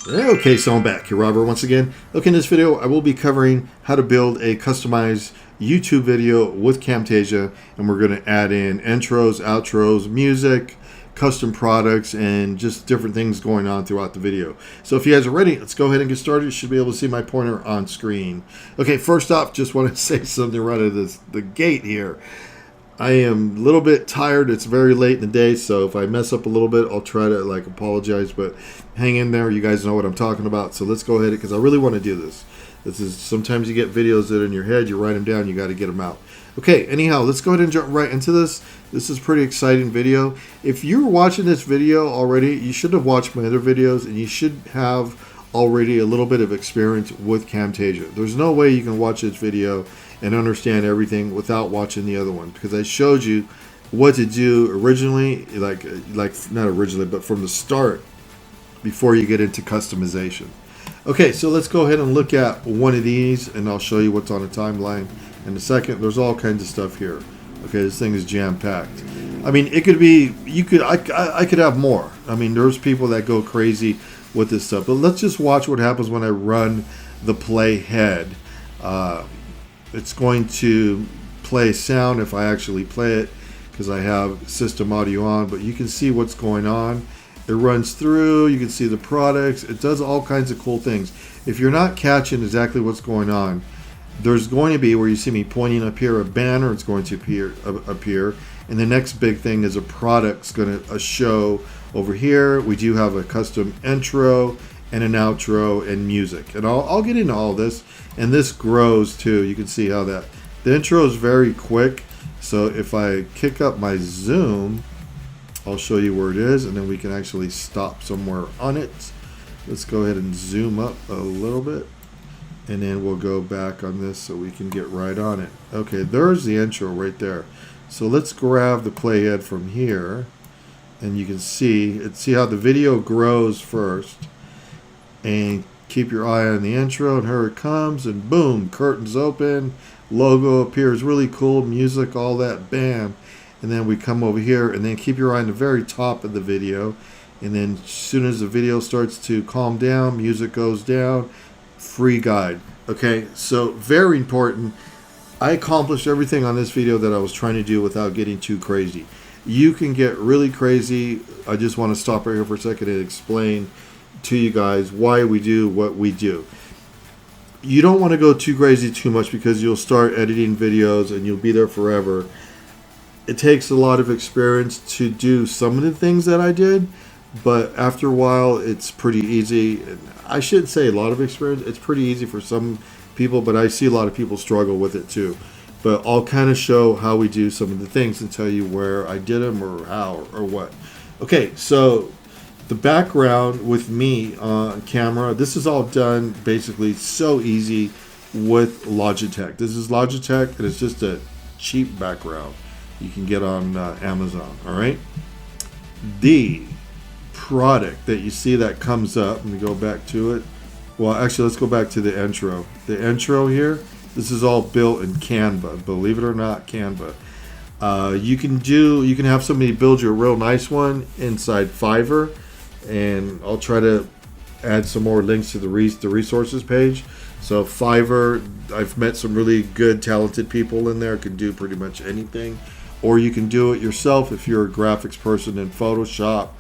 Okay, so I'm back here, Robert, once again. Okay, in this video, I will be covering how to build a customized YouTube video with Camtasia, and we're going to add in intros, outros, music, custom products, and just different things going on throughout the video. So if you guys are ready, let's go ahead and get started. You should be able to see my pointer on screen. Okay, first off, just want to say something right out of the gate here. I am a little bit tired. It's very late in the day, so if I mess up a little bit, I'll try to apologize, but hang in there. You guys know what I'm talking about. So let's go ahead, because I really want to do this. This is, sometimes you get videos that are in your head, you write them down, you got to get them out. Okay, anyhow, let's go ahead and jump right into this. This is a pretty exciting video. If you're watching this video already, you should have watched my other videos, and you should have already a little bit of experience with Camtasia. There's no way you can watch this video and understand everything without watching the other one, because I showed you what to do originally, like not originally, but from the start, before you get into customization. Okay, so let's go ahead and look at one of these, and I'll show you what's on the timeline in a second. There's all kinds of stuff here. Okay, this thing is jam-packed. I mean, it could be, I could have more. I mean, there's people that go crazy with this stuff, but let's just watch what happens when I run the playhead. It's going to play sound if I actually play it, because I have system audio on, but you can see what's going on. It runs through, you can see the products, it does all kinds of cool things. If you're not catching exactly what's going on, there's going to be, where you see me pointing up here, a banner is going to appear, and the next big thing is a product's going to show over here. We do have a custom intro and an outro and music, and I'll get into all this. And this grows too. You can see how the intro is very quick. So if I kick up my zoom, I'll show you where it is, and then we can actually stop somewhere on it. Let's go ahead and zoom up a little bit, and then we'll go back on this so we can get right on it. Okay, there's the intro right there. So let's grab the playhead from here, and you can see how the video grows first, and keep your eye on the intro, and here it comes, and boom, curtains open, logo appears, really cool, music, all that, bam. And then we come over here, and then keep your eye on the very top of the video, and then as soon as the video starts to calm down, music goes down, free guide. Okay, so very important. I accomplished everything on this video that I was trying to do without getting too crazy. You can get really crazy. I just want to stop right here for a second and explain to you guys why we do what we do. You don't want to go too crazy too much, because you'll start editing videos and you'll be there forever. It takes a lot of experience to do some of the things that I did, but after a while it's pretty easy. I shouldn't say a lot of experience, it's pretty easy for some people, but I see a lot of people struggle with it too. But I'll kind of show how we do some of the things and tell you where I did them or how or what. Okay, so the background with me on camera, this is all done basically so easy with Logitech. This is Logitech, and it's just a cheap background you can get on Amazon. All right, the product that you see that comes up, let me go back to it. Well, actually, let's go back to the intro. The intro here, this is all built in Canva. Believe it or not, Canva. You can have somebody build you a real nice one inside Fiverr, and I'll try to add some more links to the resources page. So Fiverr, I've met some really good, talented people in there, can do pretty much anything. Or you can do it yourself if you're a graphics person in Photoshop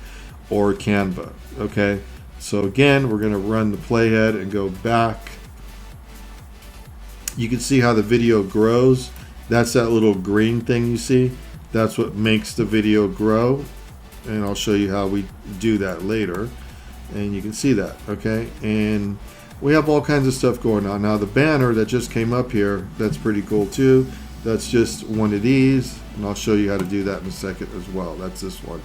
or Canva. Okay, so again, we're going to run the playhead and go back. You can see how the video grows. That's that little green thing you see. That's what makes the video grow. And I'll show you how we do that later, and you can see that. Okay, and we have all kinds of stuff going on. Now the banner that just came up here, that's pretty cool too. That's just one of these, and I'll show you how to do that in a second as well. That's this one,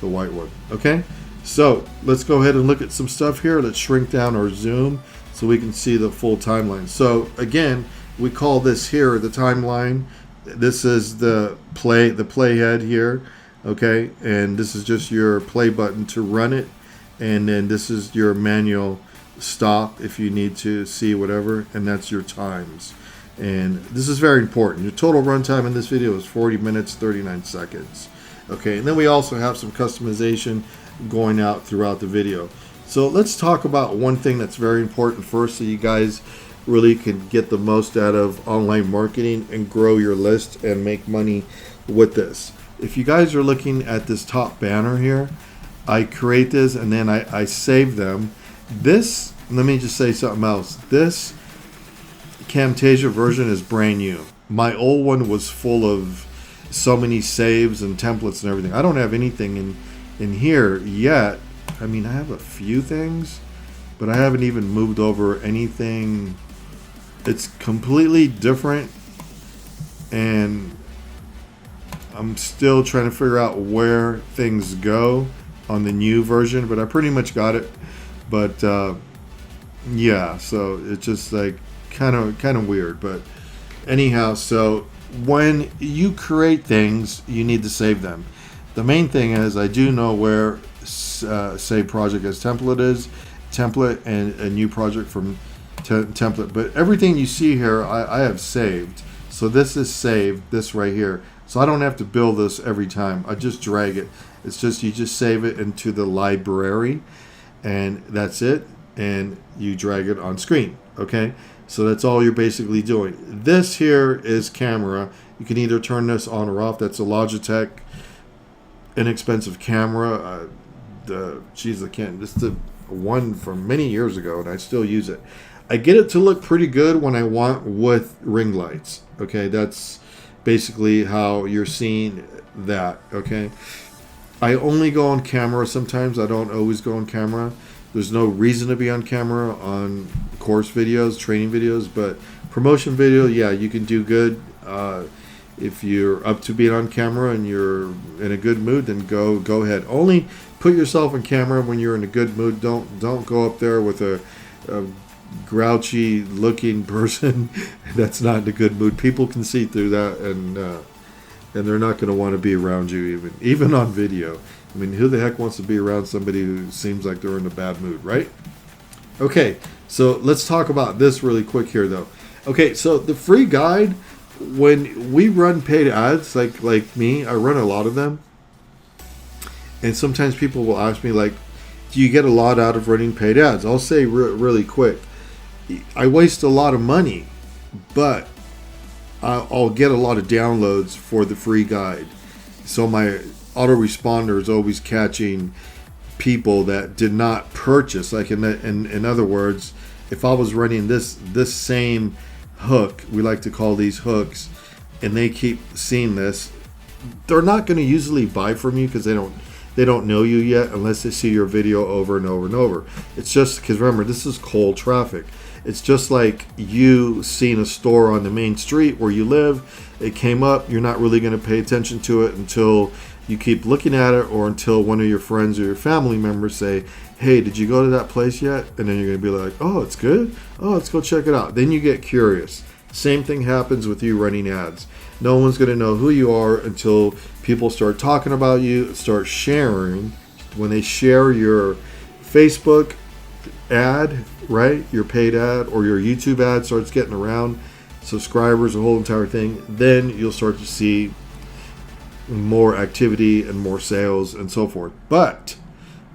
the white one. Okay, so let's go ahead and look at some stuff here. Let's shrink down our zoom so we can see the full timeline. So again, we call this here the timeline. This is the playhead here. Okay, and this is just your play button to run it, and then this is your manual stop if you need to see whatever, and that's your times. And this is very important. Your total runtime in this video is 40 minutes 39 seconds. Okay, and then we also have some customization going out throughout the video. So let's talk about one thing that's very important first, so you guys really can get the most out of online marketing and grow your list and make money with this. If you guys are looking at this top banner here, I create this and then I save them. This, let me just say something else. This Camtasia version is brand new. My old one was full of so many saves and templates and everything. I don't have anything in here yet. I mean, I have a few things, but I haven't even moved over anything. It's completely different, and I'm still trying to figure out where things go on the new version, but I pretty much got it. But yeah, so it's just like kind of weird. But anyhow, so when you create things, you need to save them. The main thing is I do know where save project as template and a new project from template, but everything you see here I have saved. So this is saved, this right here, so I don't have to build this every time. I just drag it. It's just, you just save it into the library and that's it, and you drag it on screen. Okay, so that's all you're basically doing. This here is camera. You can either turn this on or off. That's a Logitech inexpensive camera. This is the one from many years ago, and I still use it. I get it to look pretty good when I want with ring lights. Okay, that's basically how you're seeing that. Okay, I only go on camera sometimes. I don't always go on camera. There's no reason to be on camera on course videos, training videos, but promotion video, yeah, you can do good. If you're up to being on camera and you're in a good mood, then go ahead. Only put yourself on camera when you're in a good mood. Don't go up there with a grouchy looking person that's not in a good mood. People can see through that, and they're not going to want to be around you even on video. I mean, who the heck wants to be around somebody who seems like they're in a bad mood, right? Okay, so let's talk about this really quick here, though. Okay, so the free guide, when we run paid ads, like me, I run a lot of them. And sometimes people will ask me, like, do you get a lot out of running paid ads? I'll say really quick, I waste a lot of money, but I'll get a lot of downloads for the free guide. So my autoresponder is always catching people that did not purchase. Like in other words, if I was running this same hook, we like to call these hooks, and they keep seeing this, they're not going to usually buy from you because they don't know you yet unless they see your video over and over and over. It's just because, remember, this is cold traffic. It's just like you seeing a store on the main street where you live. It came up. You're not really going to pay attention to it until you keep looking at it, or until one of your friends or your family members say, hey, did you go to that place yet? And then you're going to be like, oh, it's good? Oh, let's go check it out. Then you get curious. Same thing happens with you running ads. No one's going to know who you are until people start talking about you, start sharing. When they share your Facebook ad, right, your paid ad, or your YouTube ad starts getting around, subscribers, the whole entire thing, then you'll start to see more activity and more sales and so forth. But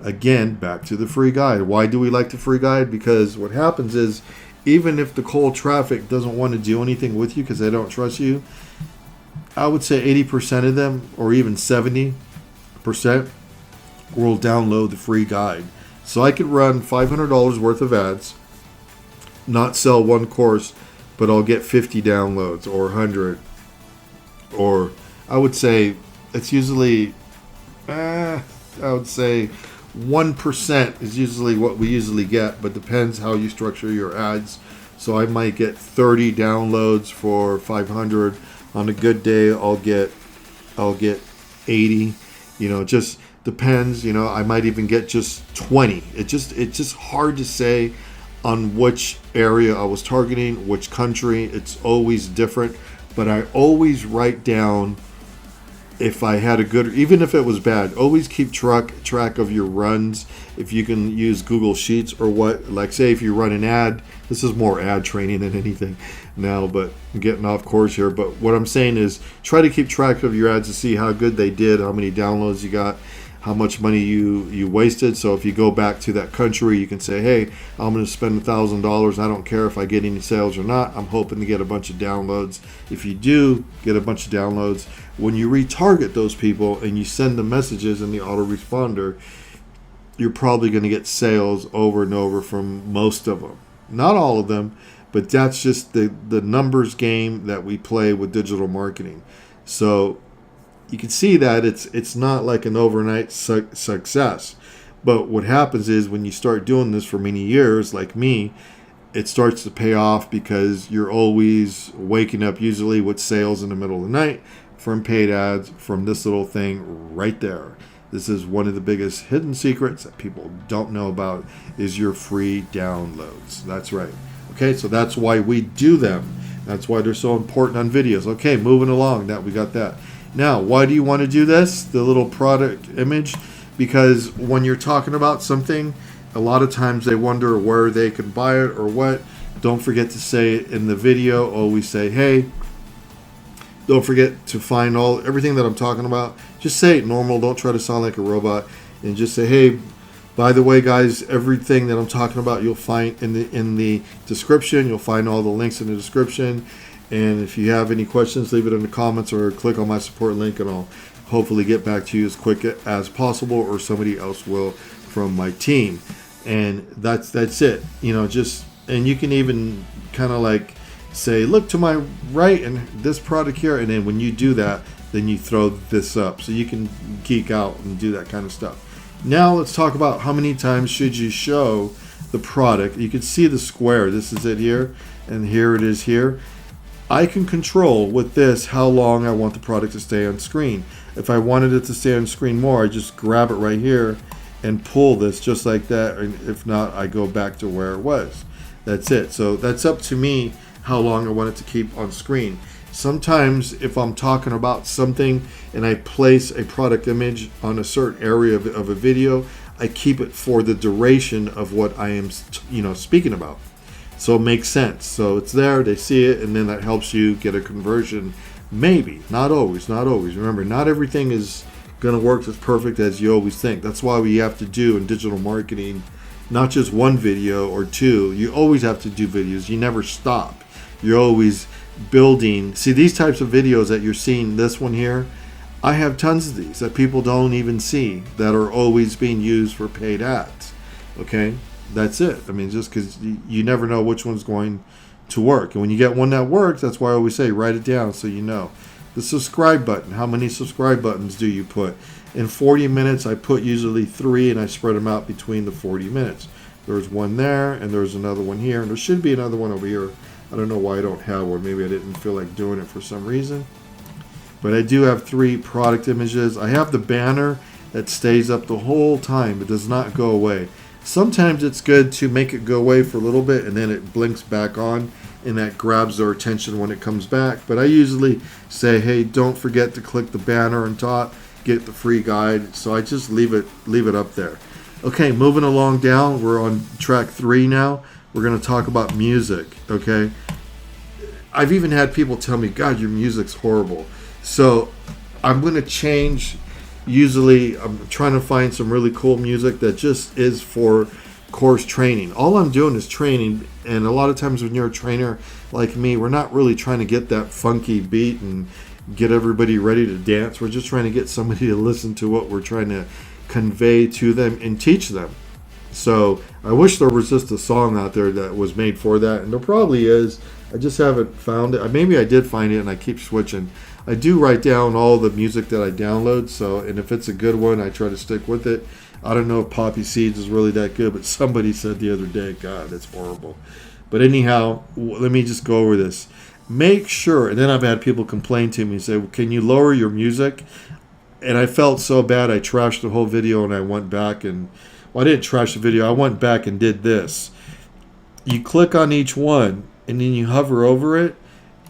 again, back to the free guide. Why do we like the free guide? Because what happens is, even if the cold traffic doesn't want to do anything with you because they don't trust you, I would say 80% of them, or even 70%, will download the free guide. So I could run $500 worth of ads, not sell one course, but I'll get 50 downloads or 100. Or I would say it's usually, I would say 1% is usually what we usually get, but depends how you structure your ads. So I might get 30 downloads for 500. On a good day, I'll get 80. Just depends. I might even get just 20. It's just hard to say on which area I was targeting, which country. It's always different. But I always write down if I had a good, even if it was bad. Always keep track of your runs. If you can use Google Sheets or what, like say if you run an ad, this is more ad training than anything now, but I'm getting off course here. But what I'm saying is try to keep track of your ads to see how good they did, how many downloads you got. how much money you wasted. So if you go back to that country, you can say, hey, I'm going to spend $1,000. I don't care if I get any sales or not. I'm hoping to get a bunch of downloads. If you do get a bunch of downloads, when you retarget those people and you send them messages in the autoresponder, you're probably going to get sales over and over from most of them. Not all of them, but that's just the numbers game that we play with digital marketing. So you can see that it's not like an overnight success. But what happens is when you start doing this for many years, like me, it starts to pay off because you're always waking up usually with sales in the middle of the night from paid ads from this little thing right there. This is one of the biggest hidden secrets that people don't know about is your free downloads. That's right. Okay, so that's why we do them. That's why they're so important on videos. Okay, moving along. Now we got that. Now, why do you want to do this? The little product image? Because when you're talking about something, a lot of times they wonder where they can buy it or what. Don't forget to say it in the video. Always say, hey, don't forget to find everything that I'm talking about. Just say it normal. Don't try to sound like a robot. And just say, hey, by the way, guys, everything that I'm talking about you'll find in the description. You'll find all the links in the description. And if you have any questions, leave it in the comments or click on my support link and I'll hopefully get back to you as quick as possible, or somebody else will from my team. And that's it. And you can even kind of like say, look to my right and this product here. And then when you do that, then you throw this up. So you can geek out and do that kind of stuff. Now let's talk about how many times should you show the product. You can see the square. This is it here. And here it is here. I can control with this how long I want the product to stay on screen. If I wanted it to stay on screen more, I just grab it right here and pull this just like that. And if not, I go back to where it was. That's it. So that's up to me how long I want it to keep on screen. Sometimes if I'm talking about something and I place a product image on a certain area of a video, I keep it for the duration of what I am speaking about. So it makes sense. So it's there, they see it, and then that helps you get a conversion. Maybe, not always. Remember, not everything is going to work as perfect as you always think. That's why we have to do in digital marketing, not just one video or two. You always have to do videos. You never stop. You're always building. See, these types of videos that you're seeing, this one here, I have tons of these that people don't even see that are always being used for paid ads. Okay? That's it. I mean, just because you never know which one's going to work. And when you get one that works, that's why I always say write it down so you know. The subscribe button. How many subscribe buttons do you put? In 40 minutes, I put usually 3 and I spread them out between the 40 minutes. There's one there and there's another one here. And there should be another one over here. I don't know why I don't have one. Maybe I didn't feel like doing it for some reason. But I do have 3 product images. I have the banner that stays up the whole time. It does not go away. Sometimes it's good to make it go away for a little bit and then it blinks back on and that grabs their attention when it comes back. But I usually say, hey, don't forget to click the banner on top, get the free guide. So I just leave it up there. Okay, moving along down, we're on track 3 now. We're going to talk about music, okay? I've even had people tell me, God, your music's horrible. So I'm going to change. Usually I'm trying to find some really cool music that just is for course training. All I'm doing is training, and a lot of times when you're a trainer like me, we're not really trying to get that funky beat and get everybody ready to dance. We're just trying to get somebody to listen to what we're trying to convey to them and teach them. So I wish there was just a song out there that was made for that, and there probably is. I just haven't found it. Maybe I did find it and I keep switching. I do write down all the music that I download, and if it's a good one, I try to stick with it. I don't know if Poppy Seeds is really that good, but somebody said the other day, God, that's horrible. But anyhow, let me just go over this. Make sure, and then I've had people complain to me and say, well, can you lower your music? And I felt so bad, I trashed the whole video and I went back and, well, I didn't trash the video, I went back and did this. You click on each one and then you hover over it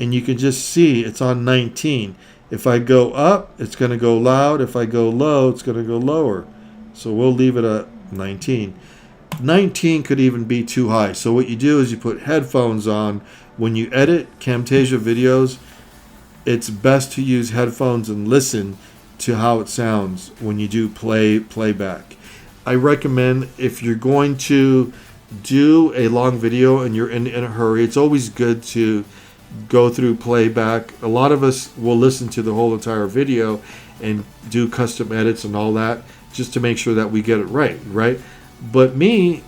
and you can just see it's on 19. If I go up, it's going to go loud. If I go low, it's going to go lower. So we'll leave it at 19. 19 could even be too high. So what you do is you put headphones on. When you edit Camtasia videos, it's best to use headphones and listen to how it sounds when you do playback. I recommend, if you're going to do a long video and you're in a hurry, it's always good to go through playback. A lot of us will listen to the whole entire video and do custom edits and all that just to make sure that we get it right? But me,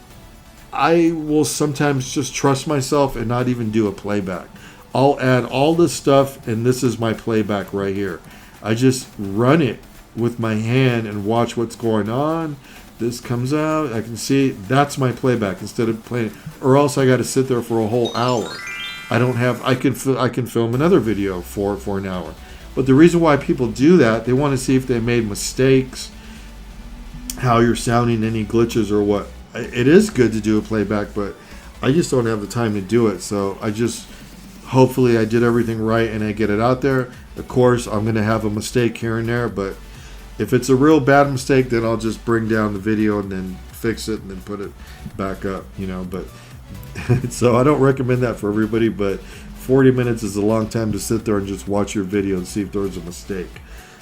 I will sometimes just trust myself and not even do a playback. I'll add all this stuff, and this is my playback right here. I just run it with my hand and watch what's going on. This comes out, I can see, that's my playback instead of playing, or else I got to sit there for a whole hour. I can film another video for an hour. But the reason why people do that, they want to see if they made mistakes, how you're sounding, any glitches or what. It is good to do a playback, but I just don't have the time to do it. So hopefully I did everything right and I get it out there. Of course, I'm going to have a mistake here and there, but if it's a real bad mistake, then I'll just bring down the video and then fix it and then put it back up, but so I don't recommend that for everybody, but 40 minutes is a long time to sit there and just watch your video and see if there's a mistake.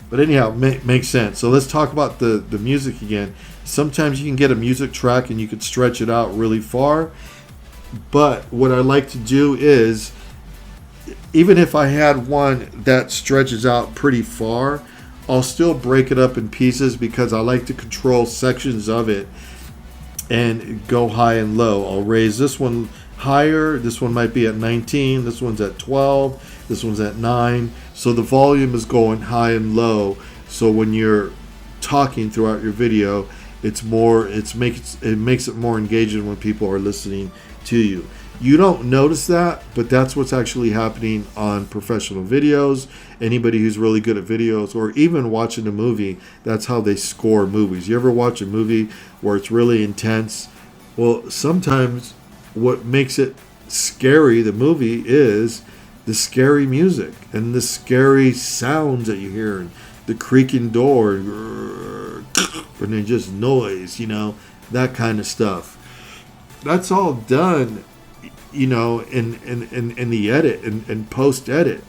But anyhow, makes sense. So let's talk about the music again. Sometimes you can get a music track and you could stretch it out really far. But what I like to do is, even if I had one that stretches out pretty far, I'll still break it up in pieces because I like to control sections of it and go high and low. I'll raise this one higher. This one might be at 19. This one's at 12. This one's at 9. So the volume is going high and low. So when you're talking throughout your video, it makes it more engaging when people are listening to you. You don't notice that, but that's what's actually happening on professional videos. Anybody who's really good at videos, or even watching a movie, that's how they score movies. You ever watch a movie where it's really intense? Well, sometimes what makes it scary, the movie, is the scary music and the scary sounds that you hear, and the creaking door, and then just noise, that kind of stuff. That's all done in the edit and post edit.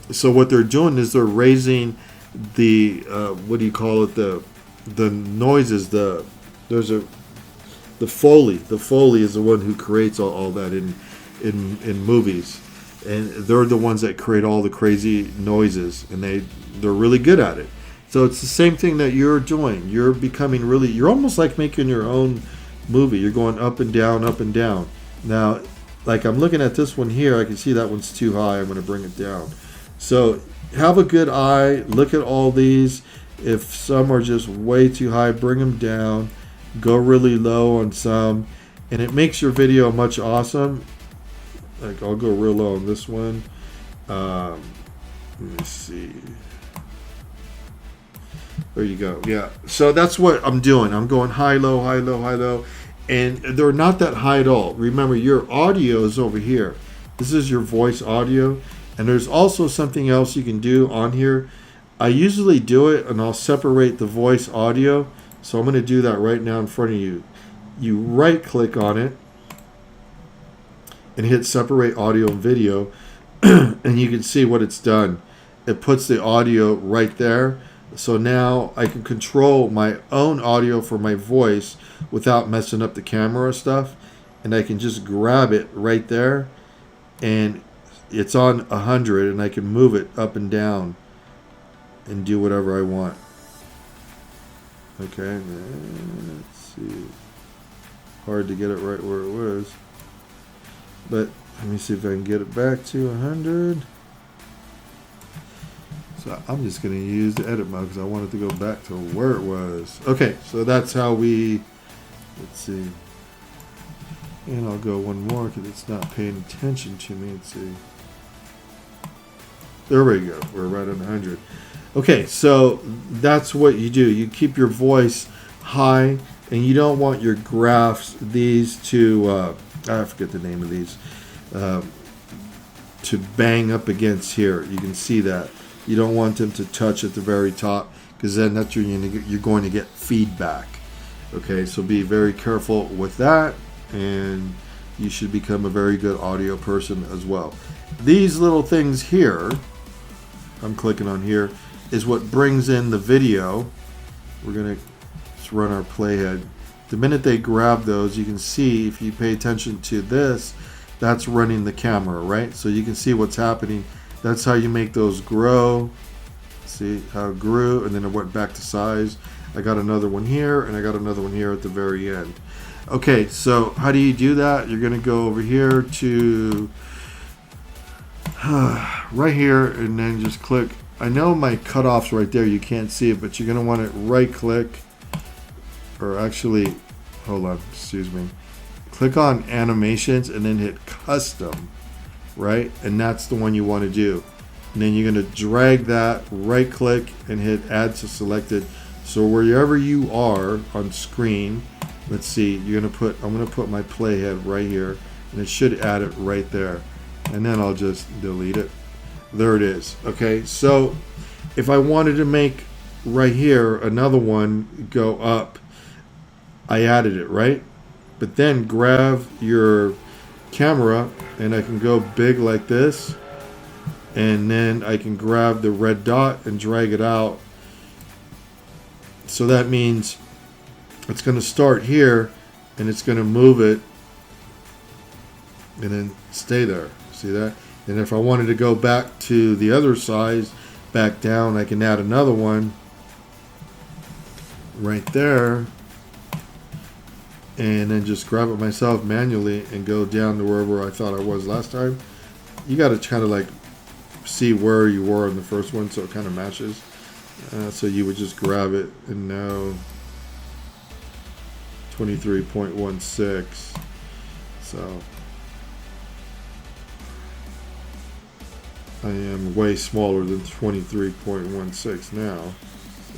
So what they're doing is they're raising the the noises, the Foley. The Foley is the one who creates all that in movies, and they're the ones that create all the crazy noises, and they're really good at it. So it's the same thing that you're doing. You're you're almost like making your own movie. You're going up and down, up and down. Now, like I'm looking at this one here, I can see that one's too high. I'm going to bring it down. So have a good eye. Look at all these. If some are just way too high, bring them down. Go really low on some, and it makes your video much awesome. Like I'll go real low on this one. Let me see. There you go. Yeah. So that's what I'm doing. I'm going high, low, high, low, high, low. And they're not that high at all. Remember, your audio is over here. This is your voice audio. And there's also something else you can do on here. I usually do it, and I'll separate the voice audio. So I'm going to do that right now in front of you. You right click on it and hit separate audio and video. And you can see what it's done. It puts the audio right there. So now I can control my own audio for my voice without messing up the camera stuff. And I can just grab it right there. And it's on 100, and I can move it up and down and do whatever I want. Okay, let's see. Hard to get it right where it was. But let me see if I can get it back to 100. So I'm just going to use the edit mode because I want it to go back to where it was. Okay, so that's how let's see. And I'll go one more because it's not paying attention to me. Let's see. There we go. We're right on 100. Okay, so that's what you do. You keep your voice high, and you don't want your graphs, these to, I forget the name of these, to bang up against here. You can see that. You don't want them to touch at the very top, because then that's you're going to get feedback. Okay, so be very careful with that, and you should become a very good audio person as well. These little things here, I'm clicking on here, is what brings in the video. We're going to run our playhead. The minute they grab those, you can see, if you pay attention to this, that's running the camera, right? So you can see what's happening. That's how you make those grow. See how it grew, and then it went back to size. I got another one here, and I got another one here at the very end. Okay, so how do you do that? You're going to go over here to right here, and then just click. I know my cutoff's right there. You can't see it, but you're going to want to right click, or actually, hold on, excuse me. Click on animations and then hit custom, right? And that's the one you want to do. And then you're going to drag that, right click, and hit add to selected. So wherever you are on screen, let's see, I'm going to put my playhead right here, and it should add it right there. And then I'll just delete it. There it is. Okay, so if I wanted to make right here another one go up, I added it, right? But then grab your camera, and I can go big like this, and then I can grab the red dot and drag it out. So that means it's going to start here, and it's going to move it and then stay there. See that? And if I wanted to go back to the other size, back down, I can add another one right there, and then just grab it myself manually and go down to wherever I thought I was last time. You got to kind of like see where you were in the first one, so it kind of matches. So you would just grab it, and now 23.16. So I am way smaller than 23.16 now.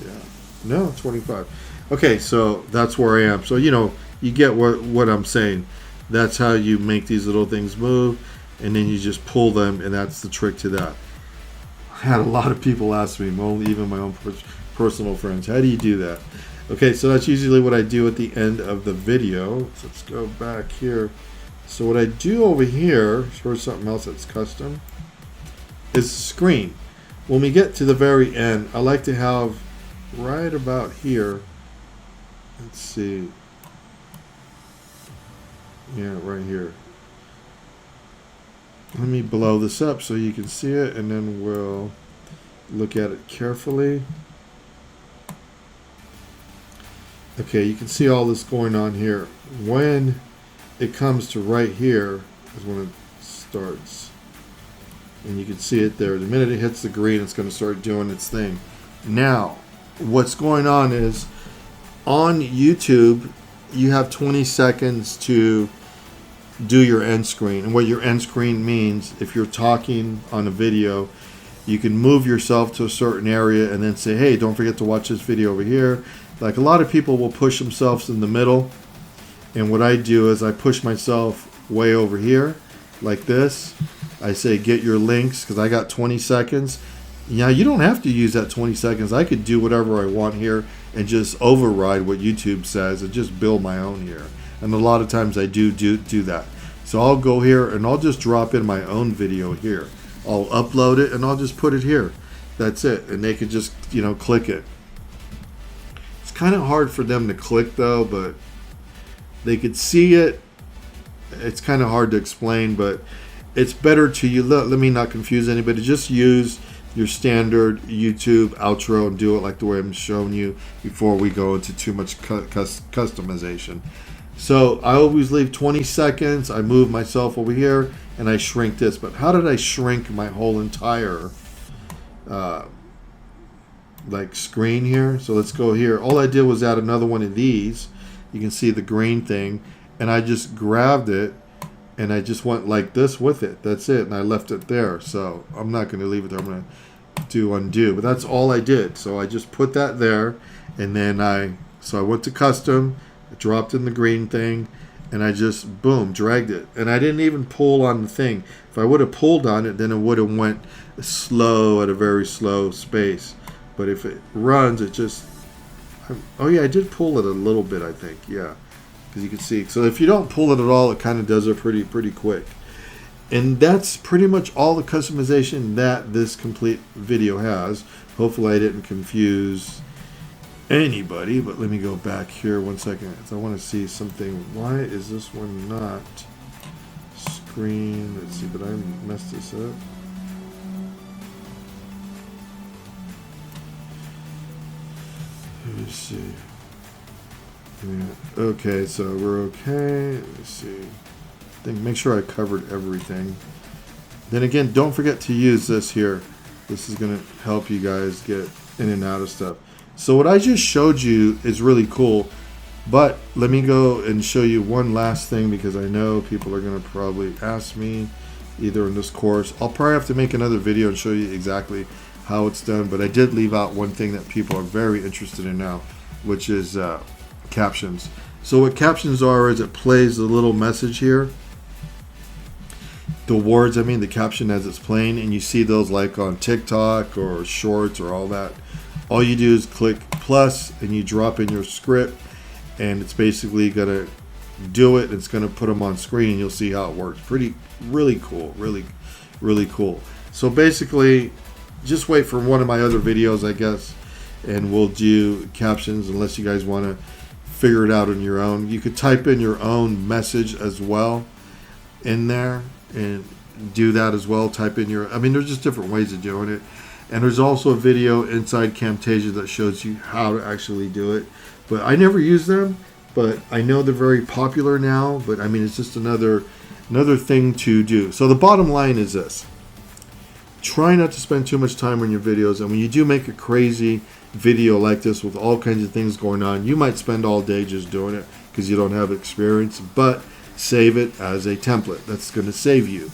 Yeah, no, 25. Okay, so that's where I am. So you get what I'm saying. That's how you make these little things move, and then you just pull them, and that's the trick to that. I had a lot of people ask me, even my own personal friends, how do you do that? Okay, so that's usually what I do at the end of the video. So let's go back here. So what I do over here, here's something else that's custom, is the screen. When we get to the very end, I like to have right about here, let's see, yeah, right here. Let me blow this up so you can see it, and then we'll look at it carefully. Okay, you can see all this going on here. When it comes to right here is when it starts. And you can see it there. The minute it hits the green, it's going to start doing its thing. Now, what's going on is on YouTube, you have 20 seconds to do your end screen. And what your end screen means, if you're talking on a video, you can move yourself to a certain area and then say, hey, don't forget to watch this video over here. Like a lot of people will push themselves in the middle. And what I do is I push myself way over here like this. I say get your links because I got 20 seconds. Now you don't have to use that 20 seconds. I could do whatever I want here and just override what YouTube says and just build my own here. And a lot of times I do that. So I'll go here and I'll just drop in my own video here. I'll upload it and I'll just put it here. That's it. And they could just, click it. It's kind of hard for them to click though, but they could see it. It's kind of hard to explain, but it's better to let me not confuse anybody. Just use your standard YouTube outro and do it like the way I'm showing you before we go into too much customization. So I always leave 20 seconds. I move myself over here and I shrink this. But how did I shrink my whole entire screen here? So let's go here. All I did was add another one of these. You can see the green thing, and I just grabbed it and I just went like this with it. That's it, and I left it there. So I'm not going to leave it there. I'm going to do undo, but that's all I did. So I just put that there, and then I went to custom, I dropped in the green thing, and I just boom dragged it, and I didn't even pull on the thing. If I would have pulled on it, then it would have went slow at a very slow space. But if it runs, it just oh yeah, I did pull it a little bit, I think, yeah, because you can see. So if you don't pull it at all, it kind of does it pretty quick. And that's pretty much all the customization that this complete video has. Hopefully I didn't confuse anybody, but let me go back here 1 second. I want to see something. Why is this one not screen? Let's see, did I mess this up? Let me see. Yeah. Okay, so we're okay. Let me see. Make sure I covered everything. Then again, don't forget to use this here. This is going to help you guys get in and out of stuff. So what I just showed you is really cool, but let me go and show you one last thing, because I know people are going to probably ask me either in this course. I'll probably have to make another video and show you exactly how it's done, but I did leave out one thing that people are very interested in now, which is captions. So what captions are is it plays a little message here, the words, I mean the caption as it's playing, and you see those like on TikTok or Shorts or all that. All you do is click plus and you drop in your script, and it's basically gonna do it. It's gonna put them on screen and you'll see how it works. Really cool, really cool. So basically just wait for one of my other videos, I guess, and we'll do captions, unless you guys want to figure it out on your own. You could type in your own message as well in there and do that as well. Type in your, I mean, there's just different ways of doing it. And there's also a video inside Camtasia that shows you how to actually do it. But I never use them, but I know they're very popular now. But I mean, it's just another thing to do. So the bottom line is this: try not to spend too much time on your videos. And when you do make a crazy video like this with all kinds of things going on, you might spend all day just doing it because you don't have experience. But save it as a template. That's going to save you.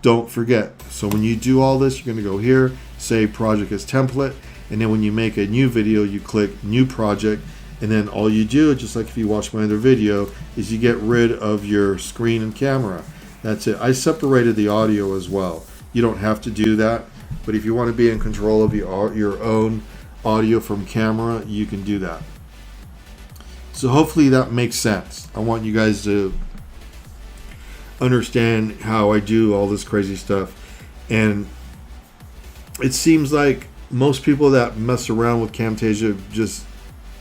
Don't forget. So when you do all this, you're going to go here, save project as template, and then when you make a new video, you click new project, and then all you do, just like if you watch my other video, is you get rid of your screen and camera. That's it. I separated the audio as well. You don't have to do that, but if you want to be in control of your own audio from camera, you can do that. So hopefully that makes sense. I want you guys to understand how I do all this crazy stuff. And it seems like most people that mess around with Camtasia just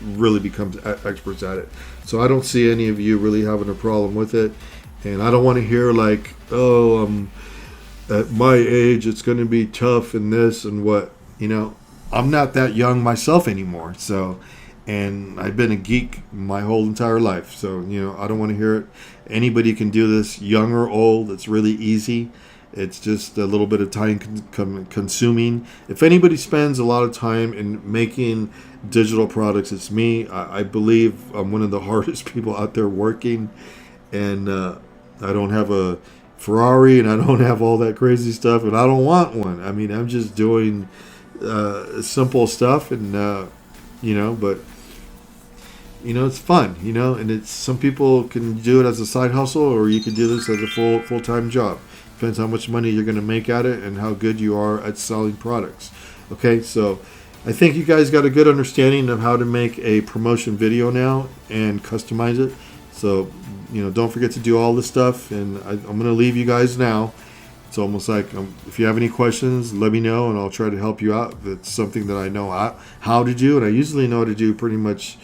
really become experts at it. So I don't see any of you really having a problem with it. And I don't want to hear like, oh, at my age it's going to be tough and this and what. You know, I'm not that young myself anymore. So, and I've been a geek my whole entire life. So, you know, I don't want to hear it. Anybody can do this, young or old. It's really easy. It's just a little bit of time consuming. If anybody spends a lot of time in making digital products, it's me. I believe I'm one of the hardest people out there working. And I don't have a Ferrari and I don't have all that crazy stuff. And I don't want one. I mean, I'm just doing simple stuff. And, you know, but you know, it's fun, you know, and it's, some people can do it as a side hustle, or you can do this as a full-time job. Depends how much money you're going to make at it and how good you are at selling products. Okay, so I think you guys got a good understanding of how to make a promotion video now and customize it. So, you know, don't forget to do all this stuff, and I'm going to leave you guys now. It's almost like if you have any questions, let me know, and I'll try to help you out. That's something that I know how to do, and I usually know how to do pretty much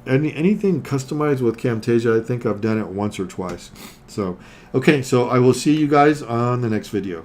anything customized with Camtasia. I think I've done it once or twice. So, okay, so I will see you guys on the next video.